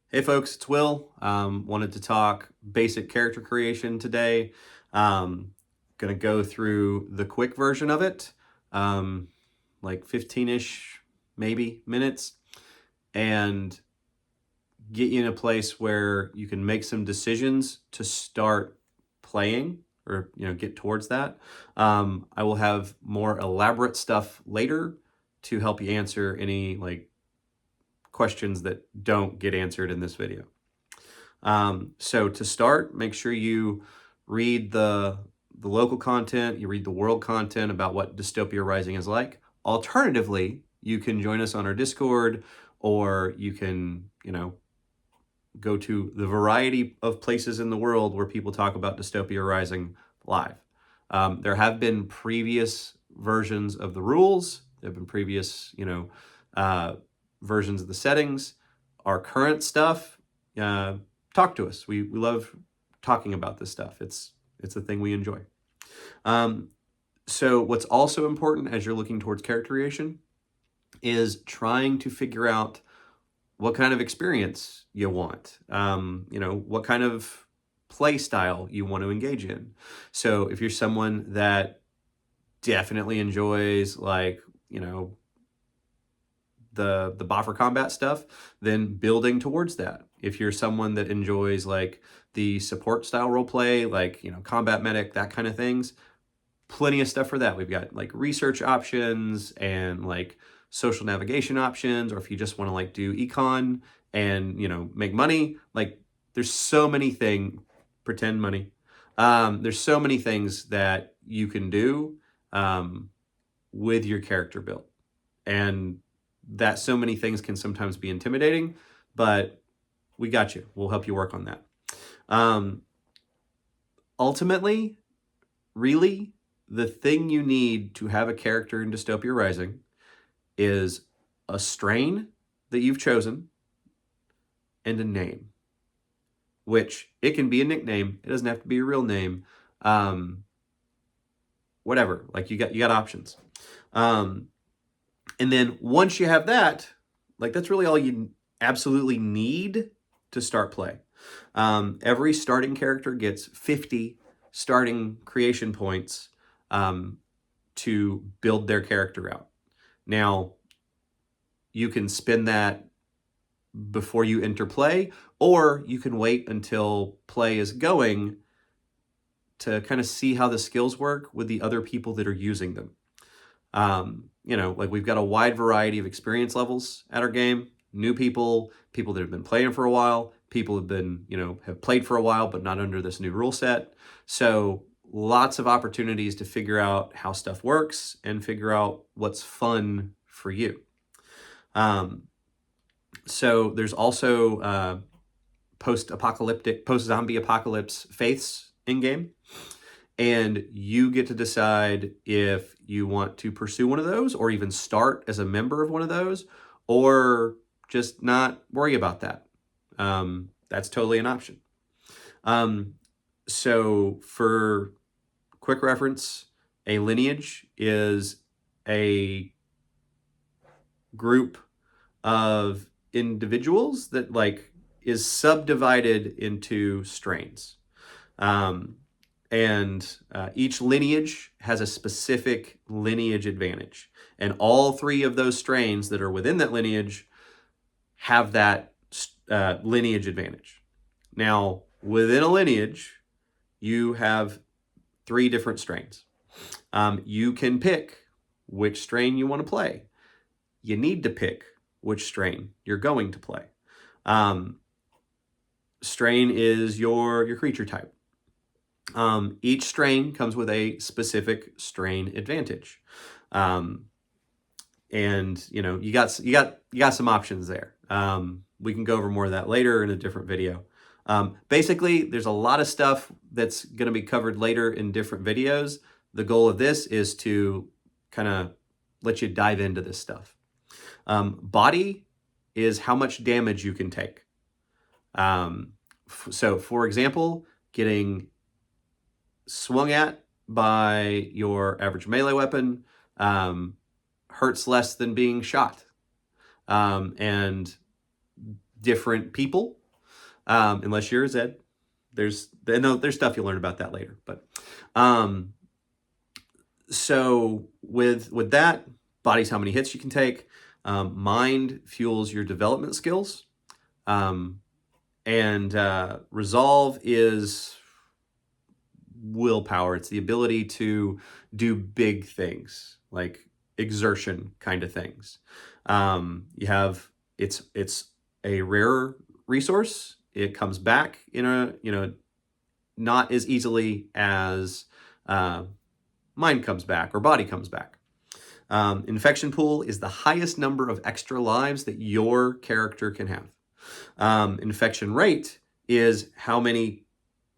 Hey folks, it's Will. Wanted to talk basic character creation today. Gonna go through the quick version of it, like 15-ish, maybe minutes, and get you in a place where you can make some decisions to start playing or get towards that. I will have more elaborate stuff later to help you answer any questions that don't get answered in this video. So to start, make sure you read the local content, you read the world content about what Dystopia Rising is like. Alternatively, you can join us on our Discord, or you can, go to the variety of places in the world where people talk about Dystopia Rising live. There have been previous versions of the rules. There have been previous, versions of the settings. Our current stuff, talk to us. We love talking about this stuff. It's a thing we enjoy. So what's also important as you're looking towards character creation is trying to figure out what kind of experience you want, what kind of play style you want to engage in. So if you're someone that definitely enjoys the boffer combat stuff, then building towards that. If you're someone that enjoys like the support style role play, combat medic, that kind of things, plenty of stuff for that. We've got like research options and like social navigation options, or if you just want to like do econ and make money, like there's so many things, pretend money. There's so many things that you can do with your character build, and that so many things can sometimes be intimidating, but we got you. We'll help you work on that. Ultimately, really, the thing you need to have a character in Dystopia Rising is a strain that you've chosen and a name, which it can be a nickname. It doesn't have to be a real name. Whatever, like you got options. And then once you have that, like that's really all you absolutely need to start play. Every starting character gets 50 starting creation points to build their character out. Now, you can spend that before you enter play, or you can wait until play is going to kind of see how the skills work with the other people that are using them. Like we've got a wide variety of experience levels at our game. New people, people that have been playing for a while, people have been, have played for a while, but not under this new rule set. So lots of opportunities to figure out how stuff works and figure out what's fun for you. So there's also post-zombie apocalypse faiths in game. And you get to decide if you want to pursue one of those or even start as a member of one of those, or just not worry about that. That's totally an option. So for quick reference, a lineage is a group of individuals that is subdivided into strains. And each lineage has a specific lineage advantage. And all three of those strains that are within that lineage have that lineage advantage. Now, within a lineage, you have 3 different strains. You can pick which strain you want to play. You need to pick which strain you're going to play. Strain is your creature type. Each strain comes with a specific strain advantage. And you got some options there. We can go over more of that later in a different video. Basically, there's a lot of stuff that's going to be covered later in different videos. The goal of this is to kind of let you dive into this stuff. Body is how much damage you can take. So for example, getting swung at by your average melee weapon hurts less than being shot. And different people, unless you're a Zed. There's stuff you'll learn about that later. But so with that, body's how many hits you can take. Mind fuels your development skills. And resolve is willpower. It's the ability to do big things, like exertion kind of things. You have it's a rarer resource. It comes back in a not as easily as mind comes back or body comes back. Infection pool is the highest number of extra lives that your character can have. Infection rate is how many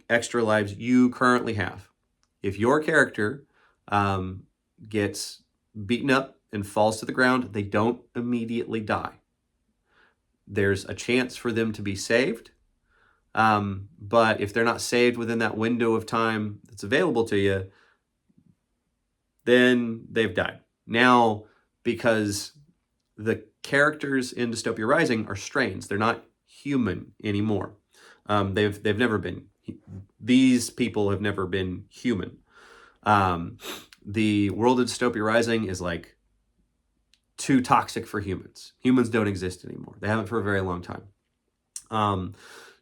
extra lives you currently have. If your character gets beaten up and falls to the ground, they don't immediately die. There's a chance for them to be saved. But if they're not saved within that window of time that's available to you, then they've died. Now, because the characters in Dystopia Rising are strains, they're not human anymore. They've never been. These people have never been human. The world of Dystopia Rising is like too toxic for humans. Humans don't exist anymore. They haven't for a very long time.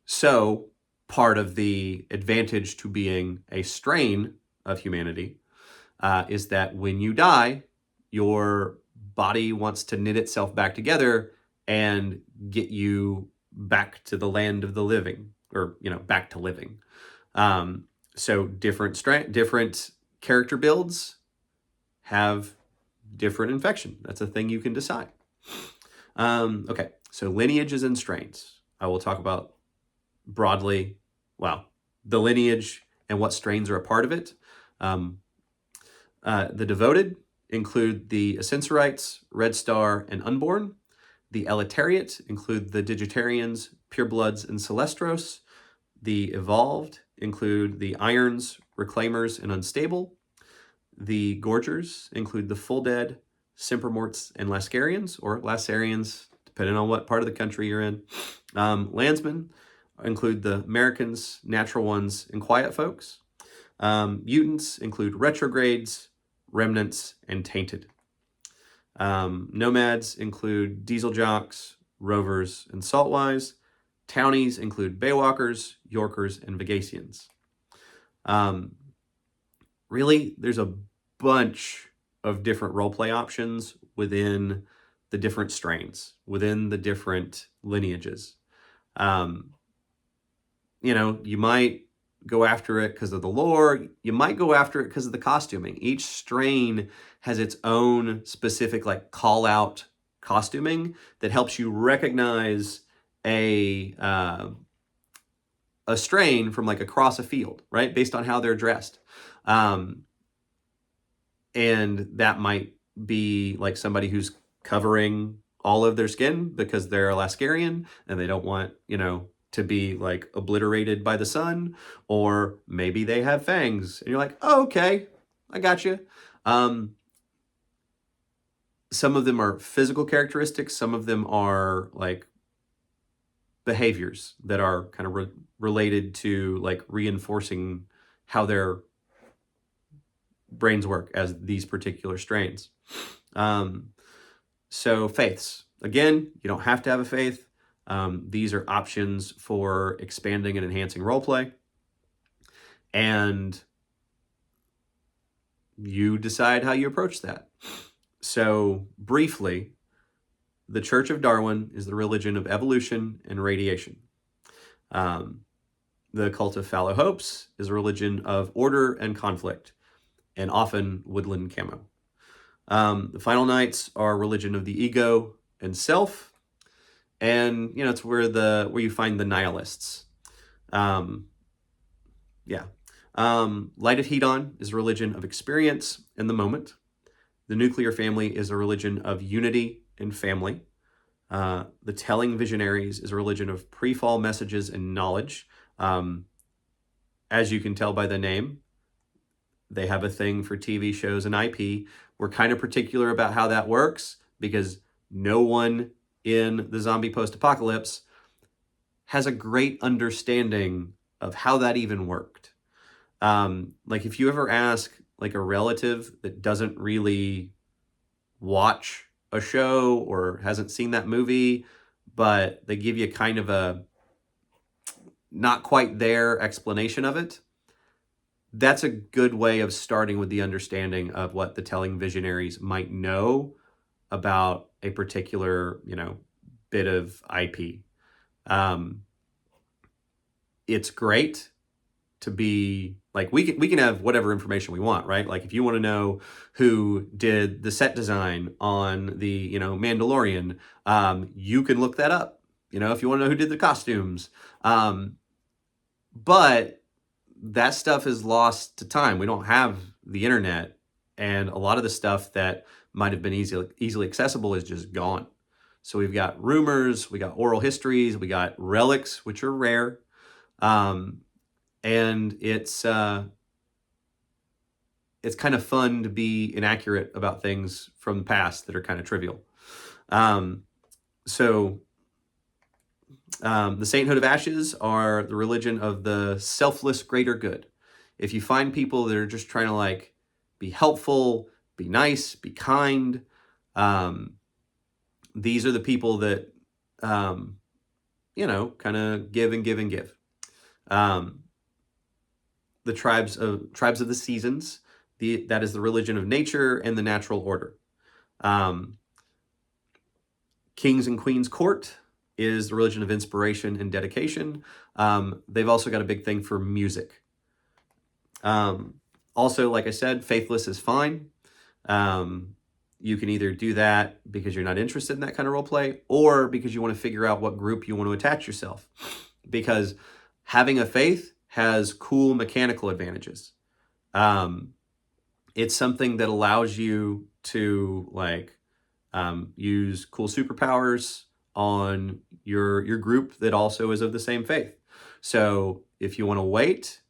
So part of the advantage to being a strain of humanity is that when you die, your body wants to knit itself back together and get you back to the land of the living, or back to living. So different character builds have different infection. That's a thing you can decide. Okay, so lineages and strains. I will talk about broadly, the lineage and what strains are a part of it. The devoted include the Ascensorites, Red Star, and Unborn. The Elitariate include the Digitarians, Purebloods, and Celestros. The evolved include the Irons, Reclaimers, and Unstable. The Gorgers include the Full Dead, Sempermorts, and Lascarians, or Lasarians, depending on what part of the country you're in. Landsmen include the Americans, Natural Ones, and Quiet Folks. Mutants include Retrogrades, Remnants, and Tainted. Nomads include Diesel Jocks, Rovers, and Saltwise. Townies include Baywalkers, Yorkers, and Vegasians. Really, there's a bunch of different roleplay options within the different strains, within the different lineages. You might go after it because of the lore. You might go after it because of the costuming. Each strain has its own specific call out costuming that helps you recognize a strain from across a field, right? Based on how they're dressed. And that might be somebody who's covering all of their skin because they're a Lascarian and they don't want, to be obliterated by the sun, or maybe they have fangs and you're like, oh, okay, I got you. Some of them are physical characteristics. Some of them are behaviors that are kind of related to reinforcing how their brains work as these particular strains. So faiths, again, you don't have to have a faith. These are options for expanding and enhancing roleplay. And you decide how you approach that. So briefly, the Church of Darwin is the religion of evolution and radiation. The Cult of Fallow Hopes is a religion of order and conflict, and often woodland camo. The Final Knights are a religion of the ego and self, and it's where you find the nihilists. Light of Hedon is a religion of experience in the moment. The Nuclear Family is a religion of unity and family. The Telling Visionaries is a religion of pre-fall messages and knowledge. As you can tell by the name, they have a thing for TV shows and IP. We're kind of particular about how that works because no one in the zombie post-apocalypse has a great understanding of how that even worked. Like if you ever ask like a relative that doesn't really watch a show or hasn't seen that movie, but they give you kind of a not quite there explanation of it, that's a good way of starting with the understanding of what the telling visionaries might know about a particular, bit of IP. Um, it's great to be like we can have whatever information we want, right? Like if you want to know who did the set design on the Mandalorian, you can look that up. If you want to know who did the costumes, but that stuff is lost to time. We don't have the internet, and a lot of the stuff that might have been easily accessible is just gone. So we've got rumors, we got oral histories, we got relics, which are rare, and it's kind of fun to be inaccurate about things from the past that are kind of trivial. So the Sainthood of Ashes are the religion of the selfless greater good. If you find people that are just trying to like be helpful, be nice, be kind, these are the people that kind of give and give and give. The tribes of the seasons. That is the religion of nature and the natural order. Kings and Queens Court is the religion of inspiration and dedication. They've also got a big thing for music. Also, like I said, faithless is fine. You can either do that because you're not interested in that kind of role play, or because you want to figure out what group you want to attach yourself. Because having a faith has cool mechanical advantages. It's something that allows you to use cool superpowers on your group that also is of the same faith. So if you want to wait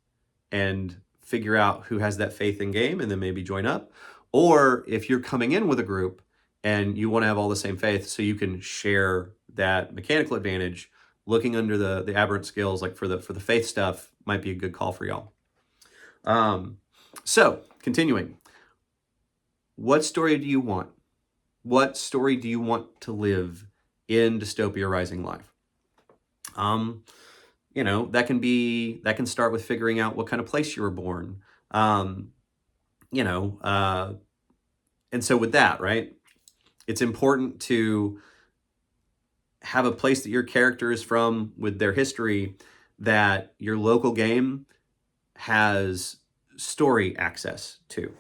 and figure out who has that faith in game and then maybe join up, or if you're coming in with a group and you want to have all the same faith so you can share that mechanical advantage, looking under the aberrant skills like for the faith stuff might be a good call for y'all. So continuing, what story do you want? What story do you want to live in Dystopia Rising live? That can start with figuring out what kind of place you were born. And so with that, right, it's important to have a place that your character is from with their history that your local game has story access to.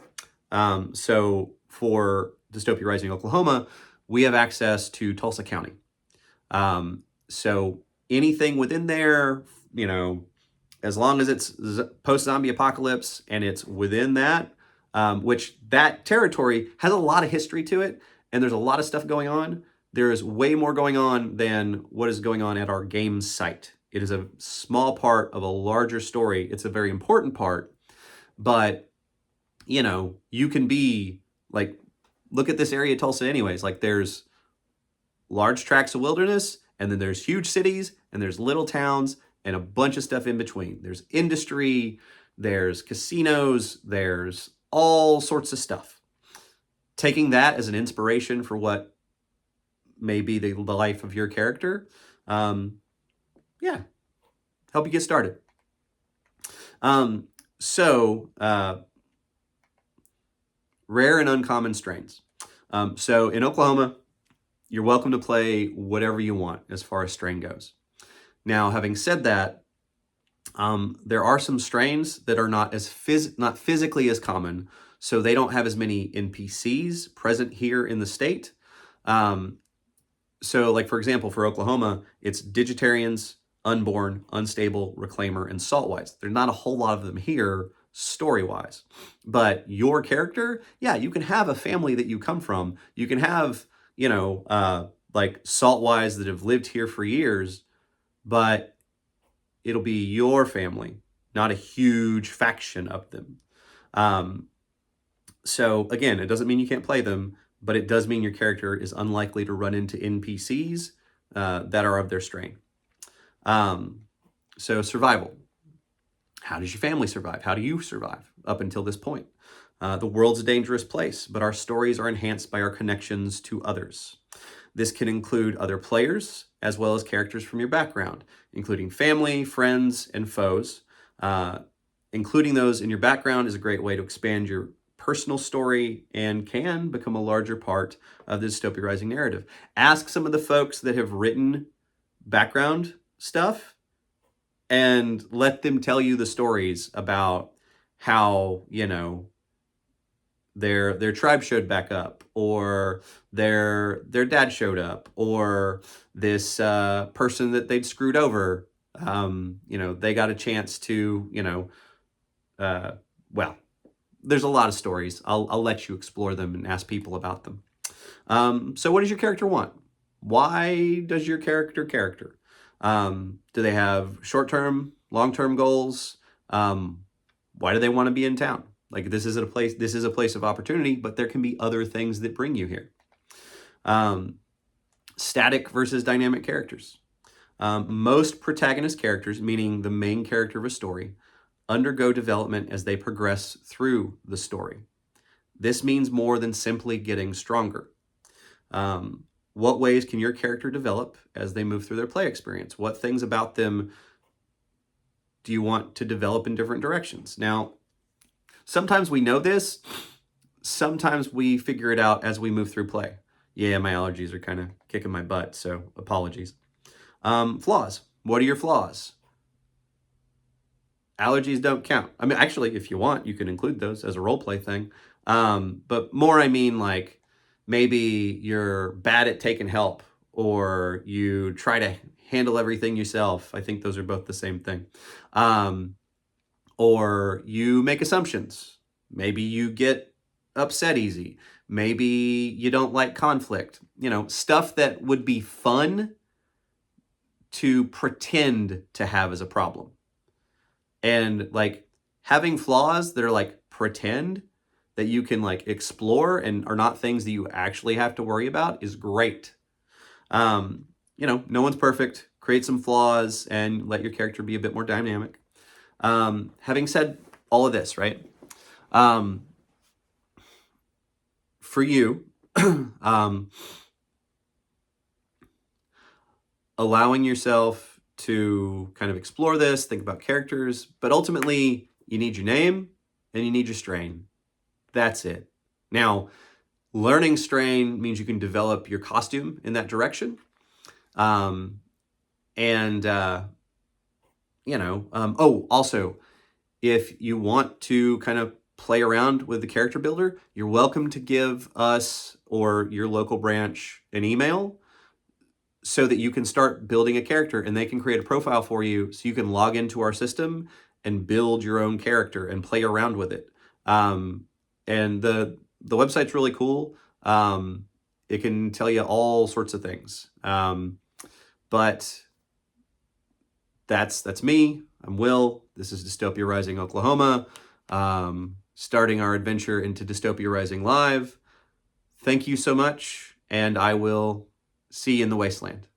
So for Dystopia Rising Oklahoma, we have access to Tulsa County. So anything within there, as long as it's post-zombie apocalypse and it's within that, which that territory has a lot of history to it, and there's a lot of stuff going on. There is way more going on than what is going on at our game site. It is a small part of a larger story. It's a very important part, but you can be like, look at this area of Tulsa anyways. Like there's large tracts of wilderness, and then there's huge cities, and there's little towns, and a bunch of stuff in between. There's industry, there's casinos, there's all sorts of stuff. Taking that as an inspiration for what may be the life of your character, help you get started. Rare and uncommon strains. So in Oklahoma, you're welcome to play whatever you want as far as strain goes. Now, having said that, there are some strains that are not physically as common, so they don't have as many NPCs present here in the state. So like, for example, for Oklahoma, it's Digitarians, Unborn, Unstable, Reclaimer, and Saltwise. There's not a whole lot of them here story-wise. But your character, you can have a family that you come from. You can have, like Saltwise that have lived here for years, but it'll be your family, not a huge faction of them. So again, it doesn't mean you can't play them, but it does mean your character is unlikely to run into NPCs that are of their strain. So survival. How does your family survive? How do you survive up until this point? The world's a dangerous place, but our stories are enhanced by our connections to others. This can include other players, as well as characters from your background, including family, friends, and foes. Uh, Including those in your background is a great way to expand your personal story and can become a larger part of the Dystopia Rising narrative. Ask some of the folks that have written background stuff and let them tell you the stories about how, their tribe showed back up, or their dad showed up, or this person that they'd screwed over, they got a chance to, well, there's a lot of stories. I'll let you explore them and ask people about them. So what does your character want? Why does your character? Do they have short-term, long-term goals? Why do they want to be in town? Like, this is a place of opportunity, but there can be other things that bring you here. Static versus dynamic characters. Most protagonist characters, meaning the main character of a story, undergo development as they progress through the story. This means more than simply getting stronger. What ways can your character develop as they move through their play experience? What things about them do you want to develop in different directions? Now, sometimes we know this. Sometimes we figure it out as we move through play. Yeah, my allergies are kind of kicking my butt, so apologies. Flaws. What are your flaws? Allergies don't count. I mean, actually, if you want, you can include those as a role play thing. But more, I mean, like, maybe you're bad at taking help, or you try to handle everything yourself. I think those are both the same thing. Or you make assumptions. Maybe you get upset easy. Maybe you don't like conflict. Stuff that would be fun to pretend to have as a problem. And like having flaws that are like pretend that you can like explore and are not things that you actually have to worry about is great. No one's perfect. Create some flaws and let your character be a bit more dynamic. Having said all of this, right? For you, allowing yourself to kind of explore this, think about characters, but ultimately you need your name and you need your strain. That's it. Now, learning strain means you can develop your costume in that direction. Also, if you want to kind of play around with the character builder, you're welcome to give us or your local branch an email so that you can start building a character and they can create a profile for you so you can log into our system and build your own character and play around with it. And the website's really cool. It can tell you all sorts of things. But that's me. I'm Will. This is Dystopia Rising, Oklahoma. Starting our adventure into Dystopia Rising Live. Thank you so much, and I will see you in the wasteland.